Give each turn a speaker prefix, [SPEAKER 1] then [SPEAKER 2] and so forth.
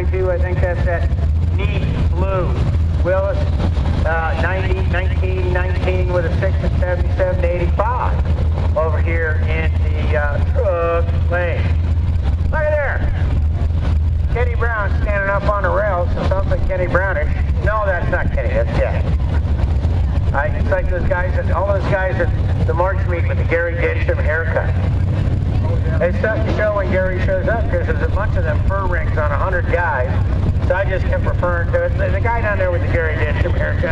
[SPEAKER 1] 22, I think that's that neat blue. Willis, 90, 19, 19 with a 6 and 77 to 85 over here in the truck lane. Look at there. Kenny Brown standing up on the rails, so something Kenny Brownish. No, that's not Kenny, that's Jack. It's like those guys, all those guys at the March meet with the Gary Ditcham haircut. It's tough to show when Gary shows up because there's a bunch of them fur rings on 100 guys. So I just kept referring to it. The guy down there with the Gary Ditcham haircut.